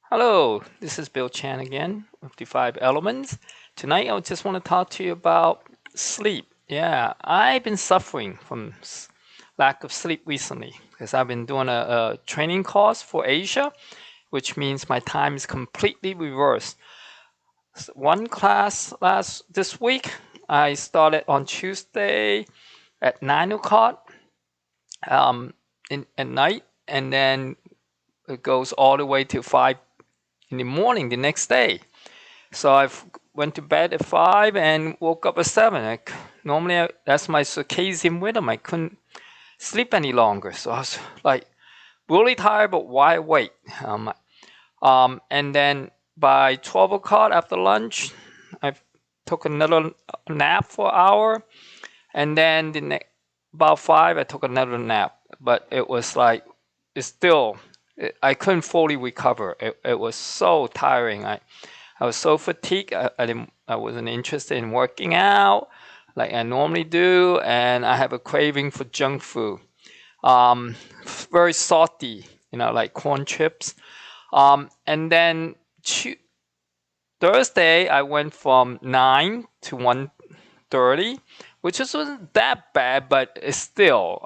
Hello, this is Bill Chan again with the Five Elements. Tonight, I just want to talk to you about sleep. Yeah, I've been suffering from lack of sleep recently because I've been doing a training course for Asia, which means my time is completely reversed. One class this week, I started on Tuesday at 9 o'clock at night, and then it goes all the way to 5 in the morning the next day. So I went to bed at 5 and woke up at 7. Normally, that's my circadian rhythm. I couldn't sleep any longer. So I was like really tired, but wide awake. And then by 12 o'clock after lunch, I took another nap for an hour. And then about 5, I took another nap. But it was like, it's still, I couldn't fully recover. It was so tiring. I was so fatigued. I wasn't interested in working out like I normally do, and I have a craving for junk food. Um, Very salty, like corn chips. And then Thursday, I went from 9 to 1:30, which wasn't that bad, but it's still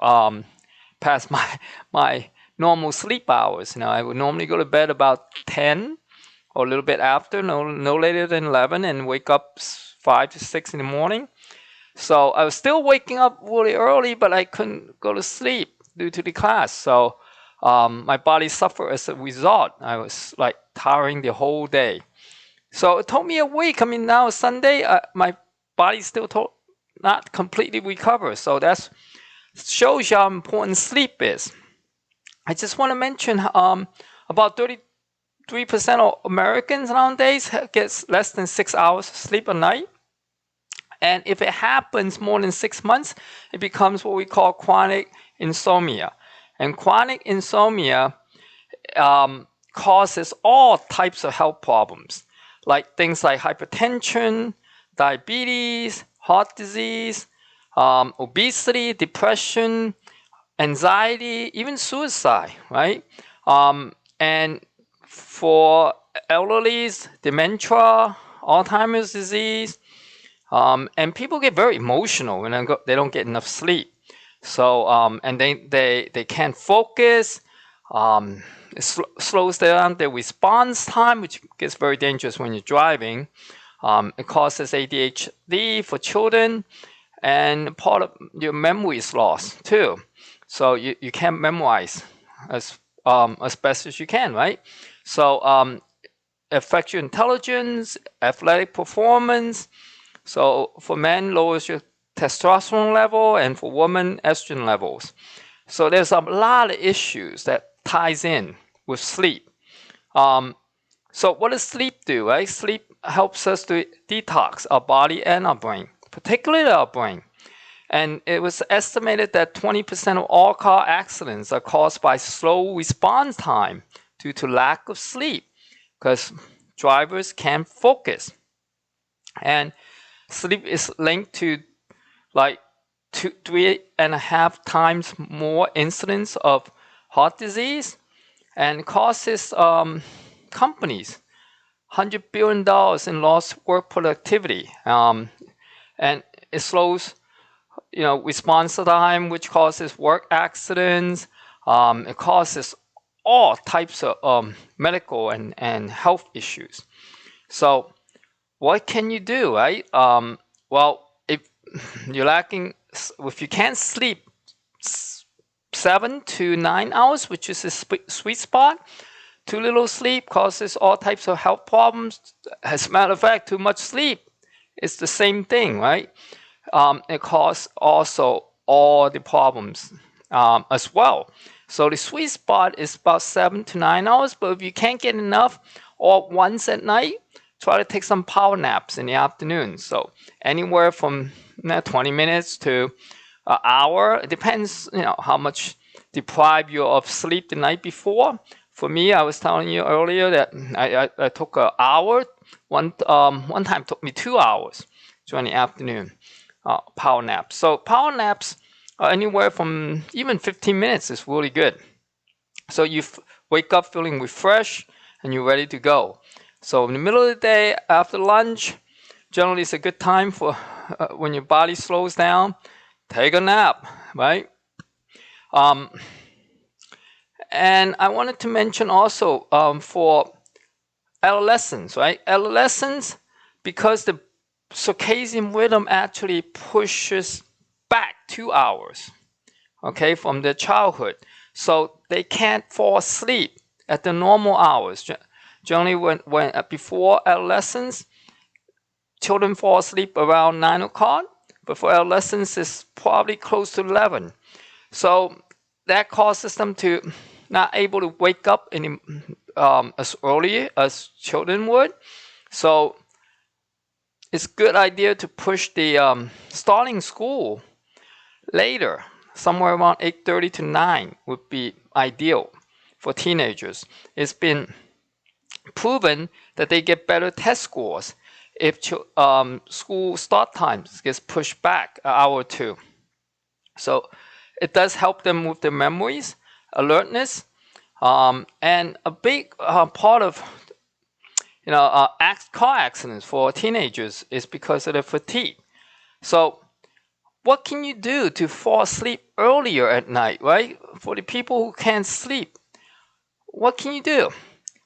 past my normal sleep hours. I would normally go to bed about 10 or a little bit after, no later than 11, and wake up 5 to 6 in the morning. So I was still waking up really early, but I couldn't go to sleep due to the class. So my body suffered as a result. I was like tiring the whole day. So it took me a week. I mean, now it's Sunday, my body still not completely recovered. So that shows you how important sleep is. I just want to mention about 3% of Americans nowadays gets less than 6 hours of sleep a night. And if it happens more than 6 months, it becomes what we call chronic insomnia. And chronic insomnia causes all types of health problems, like things like hypertension, diabetes, heart disease, obesity, depression, anxiety, even suicide, right? And for elderlies, dementia, Alzheimer's disease, and people get very emotional when they don't get enough sleep. So, and they can't focus. It slows down their response time, which gets very dangerous when you're driving. It causes ADHD for children, and part of your memory is lost too. So you can't memorize as best as you can, right? So affects your intelligence, athletic performance. So for men, lowers your testosterone level, and for women, estrogen levels. So there's a lot of issues that ties in with sleep. So what does sleep do, right? Sleep helps us to detox our body and our brain, particularly our brain. And it was estimated that 20% of all car accidents are caused by slow response time due to lack of sleep, because drivers can't focus. And sleep is linked to like 3.5 times more incidence of heart disease, and causes companies $100 billion in lost work productivity. And it slows response time, which causes work accidents. It causes all types of medical and health issues. So what can you do, right? Well, if if you can't sleep 7 to 9 hours, which is a sweet spot, too little sleep causes all types of health problems. As a matter of fact, too much sleep is the same thing, right? It causes also all the problems as well. So the sweet spot is about 7 to 9 hours, but if you can't get enough or once at night, try to take some power naps in the afternoon. So anywhere from 20 minutes to an hour. It depends, how much deprived you of sleep the night before. For me, I was telling you earlier that I took an hour. One time took me 2 hours during the afternoon. Power naps. So power naps are anywhere from even 15 minutes is really good. So you wake up feeling refreshed and you're ready to go. So in the middle of the day, after lunch, generally it's a good time for when your body slows down, take a nap, right? And I wanted to mention also for adolescents, right? Adolescents, because the circadian rhythm actually pushes back 2 hours, okay, from their childhood. So they can't fall asleep at the normal hours. Generally, when before adolescence, children fall asleep around 9 o'clock, but for adolescents, it's probably close to 11. So that causes them to not able to wake up as early as children would. So it's a good idea to push the starting school later, somewhere around 8:30 to 9 would be ideal for teenagers. It's been proven that they get better test scores if school start times gets pushed back an hour or two. So it does help them with their memories, alertness, and a big part of car accidents for teenagers is because of the fatigue. So what can you do to fall asleep earlier at night, right? For the people who can't sleep, what can you do?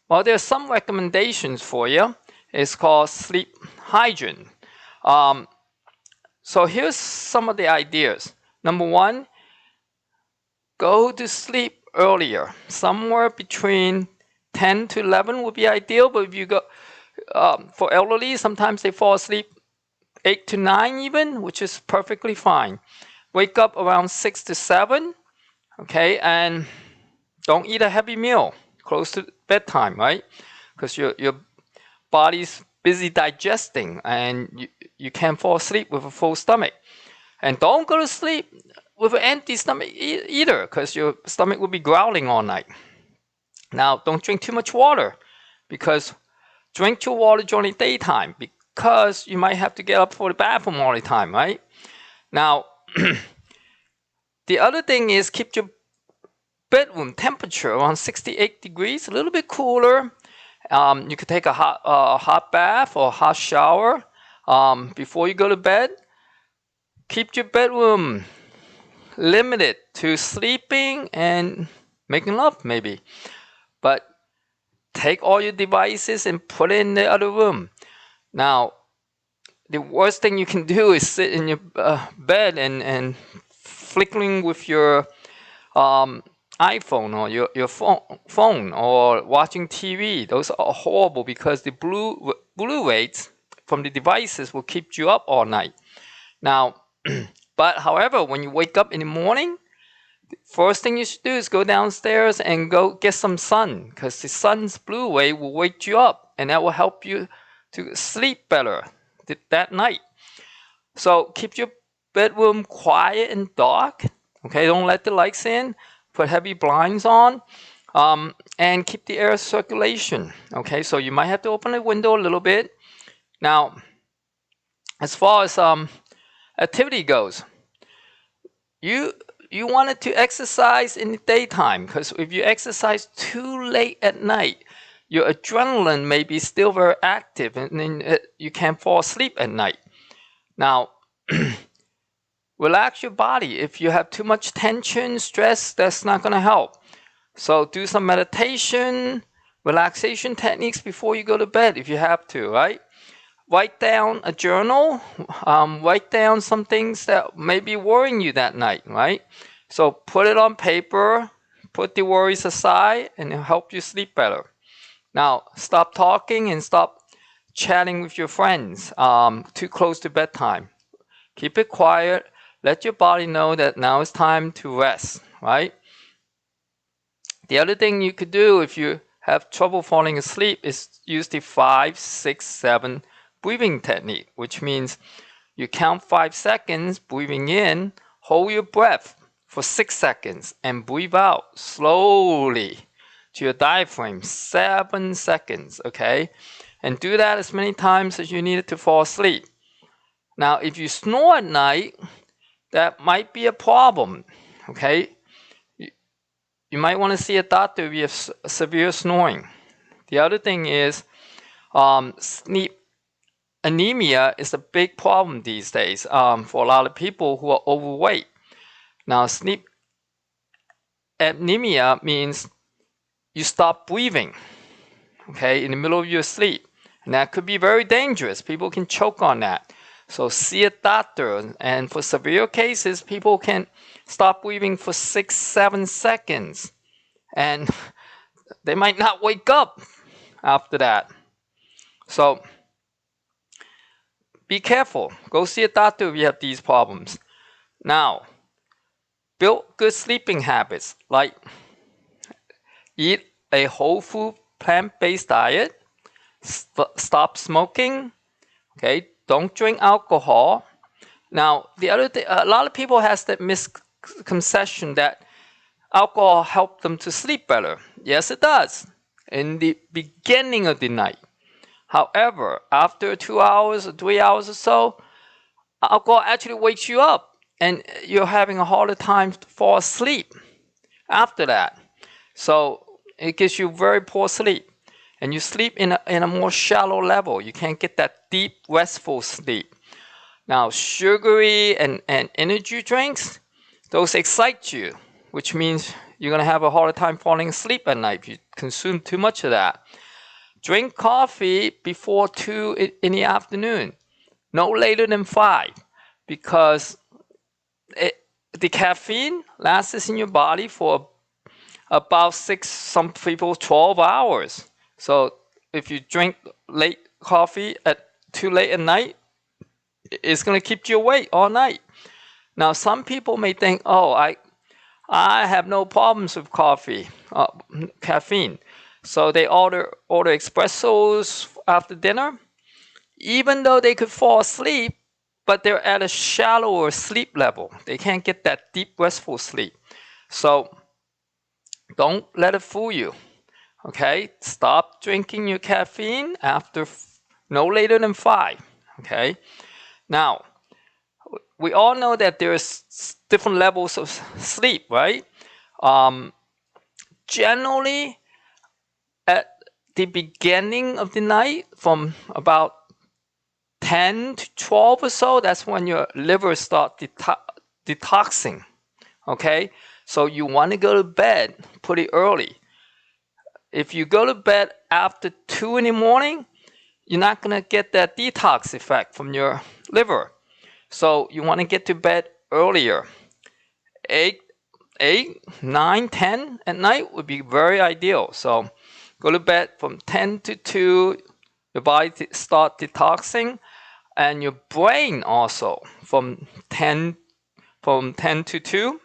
Well, there's some recommendations for you. It's called sleep hygiene. So here's some of the ideas. Number one, go to sleep earlier. Somewhere between 10 to 11 would be ideal, but if you go for elderly, sometimes they fall asleep 8 to 9 even, which is perfectly fine. Wake up around 6 to 7, okay, and don't eat a heavy meal close to bedtime, right? Because your body's busy digesting and you can't fall asleep with a full stomach. And don't go to sleep with an empty stomach either, because your stomach will be growling all night. Now, don't drink too much water, because drink your water during the daytime, because you might have to get up for the bathroom all the time, right? Now, the other thing is keep your bedroom temperature around 68 degrees, a little bit cooler. You could take a hot bath or hot shower before you go to bed. Keep your bedroom limited to sleeping and making love, maybe. But take all your devices and put it in the other room. Now, the worst thing you can do is sit in your bed and flickering with your iPhone or your phone or watching TV. Those are horrible, because the blue rays from the devices will keep you up all night. Now, but however, when you wake up in the morning, the first thing you should do is go downstairs and go get some sun, because the sun's blue ray will wake you up, and that will help you to sleep better that night. So keep your bedroom quiet and dark. Okay, don't let the lights in. Put heavy blinds on, and keep the air circulation. Okay, so you might have to open the window a little bit. Now, as far as activity goes, you wanted to exercise in the daytime, because if you exercise too late at night, your adrenaline may be still very active, and then you can't fall asleep at night. Now, relax your body. If you have too much tension, stress, that's not going to help. So do some meditation, relaxation techniques before you go to bed if you have to, right? Write down a journal. Write down some things that may be worrying you that night, right? So put it on paper, put the worries aside, and it'll help you sleep better. Now, stop talking and stop chatting with your friends too close to bedtime. Keep it quiet. Let your body know that now it's time to rest, right? The other thing you could do if you have trouble falling asleep is use the 5, 6, 7 breathing technique, which means you count 5 seconds, breathing in, hold your breath for 6 seconds, and breathe out slowly to your diaphragm, 7 seconds, okay? And do that as many times as you need it to fall asleep. Now, if you snore at night, that might be a problem, okay? You might want to see a doctor if you have severe snoring. The other thing is sleep anemia is a big problem these days for a lot of people who are overweight. Now, sleep anemia means you stop breathing, okay, in the middle of your sleep. And that could be very dangerous. People can choke on that. So see a doctor. And for severe cases, people can stop breathing for 6-7 seconds. And they might not wake up after that. So be careful. Go see a doctor if you have these problems. Now, build good sleeping habits, like eat a whole food plant-based diet, stop smoking, okay, don't drink alcohol. Now, the other thing, a lot of people has that misconception that alcohol helps them to sleep better. Yes, it does in the beginning of the night. However, after 2 hours or 3 hours or so, alcohol actually wakes you up and you're having a harder time to fall asleep after that. So it gives you very poor sleep. And you sleep in a more shallow level. You can't get that deep, restful sleep. Now, sugary and energy drinks, those excite you, which means you're going to have a harder time falling asleep at night if you consume too much of that. Drink coffee before 2 in the afternoon, no later than 5, because the caffeine lasts in your body for about 6, some people 12 hours. So if you drink late coffee at too late at night, it's going to keep you awake all night. Now, some people may think, oh, I have no problems with caffeine. So they order espressos after dinner, even though they could fall asleep, but they're at a shallower sleep level. They can't get that deep, restful sleep. So don't let it fool you. Okay, stop drinking your caffeine after no later than 5. Okay, now we all know that there's different levels of sleep, right? Generally, at the beginning of the night, from about 10 to 12 or so, that's when your liver starts detoxing. Okay, so you want to go to bed pretty early. If you go to bed after 2 in the morning, you're not going to get that detox effect from your liver. So you want to get to bed earlier. 8, 9, 10 at night would be very ideal. So go to bed from 10 to 2, your body start detoxing, and your brain also from 10 to 2,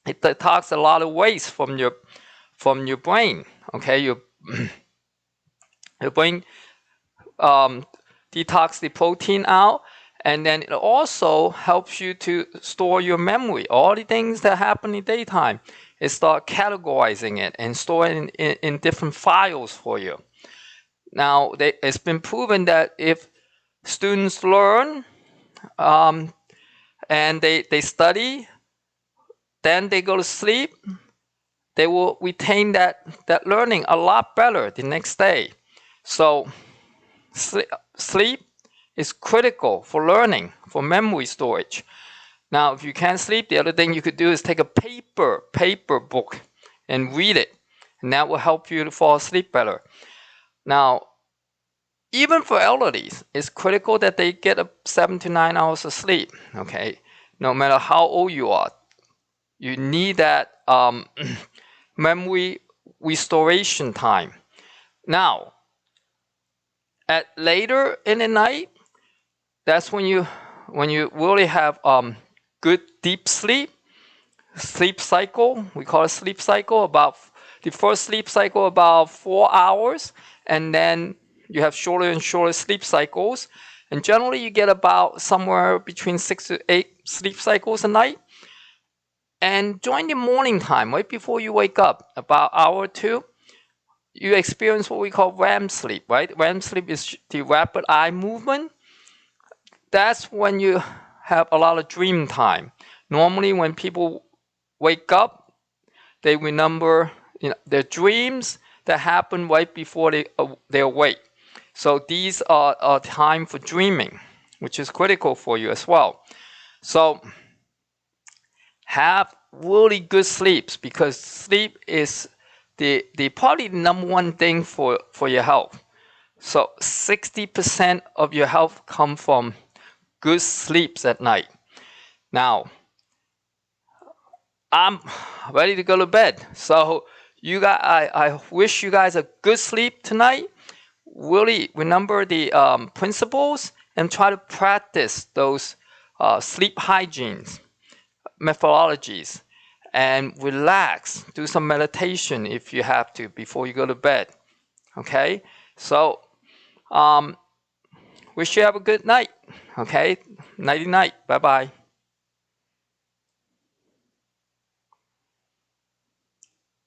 it detox a lot of waste from your brain. Okay, your brain detox the protein out, and then it also helps you to store your memory. All the things that happen in the daytime, it start categorizing it and storing it in different files for you. Now, it's been proven that if students learn and they study, then they go to sleep, they will retain that learning a lot better the next day. So sleep is critical for learning, for memory storage. Now, if you can't sleep, the other thing you could do is take a paper book and read it, and that will help you to fall asleep better. Now, even for elderly, it's critical that they get 7 to 9 hours of sleep. Okay, no matter how old you are, you need that memory restoration time. Now, at later in the night, that's when you really have good deep sleep cycle. We call it sleep cycle. About the first sleep cycle about 4 hours, and then you have shorter and shorter sleep cycles. And generally, you get about somewhere between 6 to 8 sleep cycles a night. And during the morning time, right before you wake up, about an hour or 2, you experience what we call REM sleep, right? REM sleep is the rapid eye movement. That's when you have a lot of dream time. Normally, when people wake up, they remember their dreams, that happen right before they awake. So these are a time for dreaming, which is critical for you as well. So have really good sleeps, because sleep is the probably the number one thing for your health. So 60% of your health come from good sleeps at night. Now, I'm ready to go to bed. So you guys, I wish you guys a good sleep tonight. Really remember the principles and try to practice those sleep hygienes, methodologies, and relax. Do some meditation if you have to before you go to bed. Okay? So, wish you have a good night. Okay? Nighty night. Bye bye.